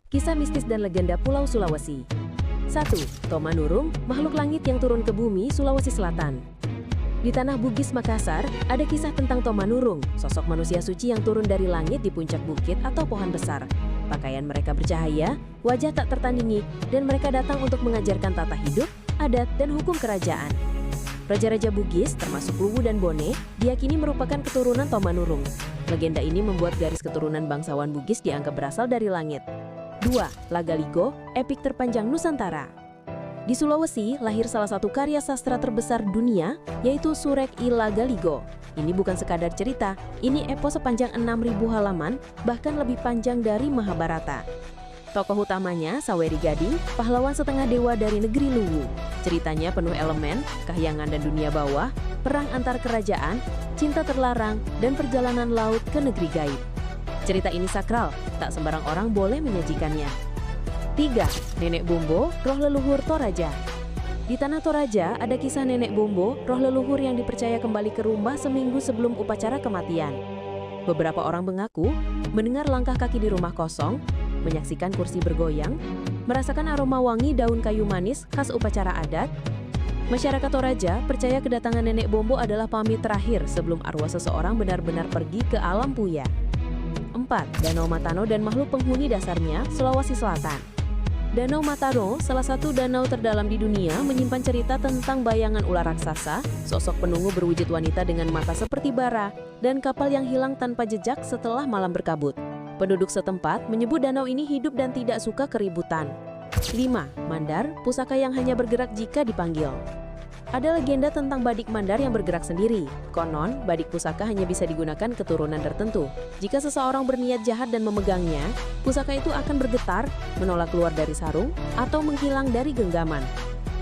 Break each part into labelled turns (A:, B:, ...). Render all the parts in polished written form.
A: Kisah mistis dan legenda Pulau Sulawesi. 1. Tomanurung, makhluk langit yang turun ke bumi, Sulawesi Selatan. Di tanah Bugis, Makassar, ada kisah tentang Tomanurung, sosok manusia suci yang turun dari langit di puncak bukit atau pohon besar. Pakaian mereka bercahaya, wajah tak tertandingi, dan mereka datang untuk mengajarkan tata hidup, adat, dan hukum kerajaan. Raja-raja Bugis, termasuk Luwu dan Bone, diyakini merupakan keturunan Tomanurung. Legenda ini membuat garis keturunan bangsawan Bugis dianggap berasal dari langit. 2. Lagaligo, epik terpanjang Nusantara. Di Sulawesi, lahir salah satu karya sastra terbesar dunia, yaitu Surek I Lagaligo. Ini bukan sekadar cerita, ini epos sepanjang 6.000 halaman, bahkan lebih panjang dari Mahabharata. Tokoh utamanya, Saweri Gading, pahlawan setengah dewa dari negeri Luwu. Ceritanya penuh elemen, kahyangan dan dunia bawah, perang antar kerajaan, cinta terlarang, dan perjalanan laut ke negeri gaib. Cerita ini sakral, tak sembarang orang boleh menyajikannya. 3. Nenek Bombo, roh leluhur Toraja. Di tanah Toraja ada kisah Nenek Bombo, roh leluhur yang dipercaya kembali ke rumah seminggu sebelum upacara kematian. Beberapa orang mengaku mendengar langkah kaki di rumah kosong, menyaksikan kursi bergoyang, merasakan aroma wangi daun kayu manis khas upacara adat. Masyarakat Toraja percaya kedatangan Nenek Bombo adalah pamit terakhir sebelum arwah seseorang benar-benar pergi ke alam puya. 4. Danau Matano dan makhluk penghuni dasarnya, Sulawesi Selatan. Danau Matano, salah satu danau terdalam di dunia, menyimpan cerita tentang bayangan ular raksasa, sosok penunggu berwujud wanita dengan mata seperti bara, dan kapal yang hilang tanpa jejak setelah malam berkabut. Penduduk setempat menyebut danau ini hidup dan tidak suka keributan. 5. Mandar, pusaka yang hanya bergerak jika dipanggil. Ada legenda tentang badik mandar yang bergerak sendiri. Konon, badik pusaka hanya bisa digunakan keturunan tertentu. Jika seseorang berniat jahat dan memegangnya, pusaka itu akan bergetar, menolak keluar dari sarung, atau menghilang dari genggaman.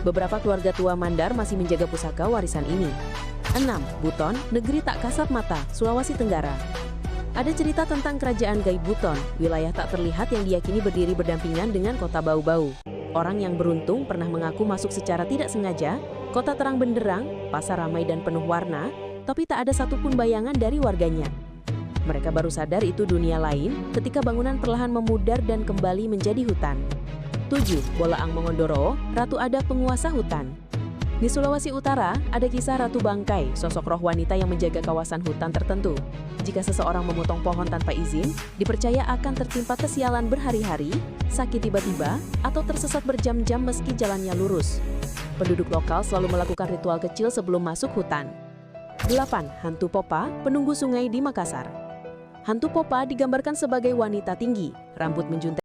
A: Beberapa keluarga tua Mandar masih menjaga pusaka warisan ini. 6. Buton, negeri tak kasat mata, Sulawesi Tenggara. Ada cerita tentang kerajaan gaib Buton, wilayah tak terlihat yang diyakini berdiri berdampingan dengan kota Bau-Bau. Orang yang beruntung pernah mengaku masuk secara tidak sengaja, kota terang benderang, pasar ramai dan penuh warna, tapi tak ada satupun bayangan dari warganya. Mereka baru sadar itu dunia lain ketika bangunan perlahan memudar dan kembali menjadi hutan. 7. Bolaang Mongondoro, Ratu Adat penguasa hutan. Di Sulawesi Utara, ada kisah Ratu Bangkai, sosok roh wanita yang menjaga kawasan hutan tertentu. Jika seseorang memotong pohon tanpa izin, dipercaya akan tertimpa kesialan berhari-hari, sakit tiba-tiba, atau tersesat berjam-jam meski jalannya lurus. Penduduk lokal selalu melakukan ritual kecil sebelum masuk hutan. 8. Hantu Popa, penunggu sungai di Makassar. Hantu Popa digambarkan sebagai wanita tinggi, rambut menjuntai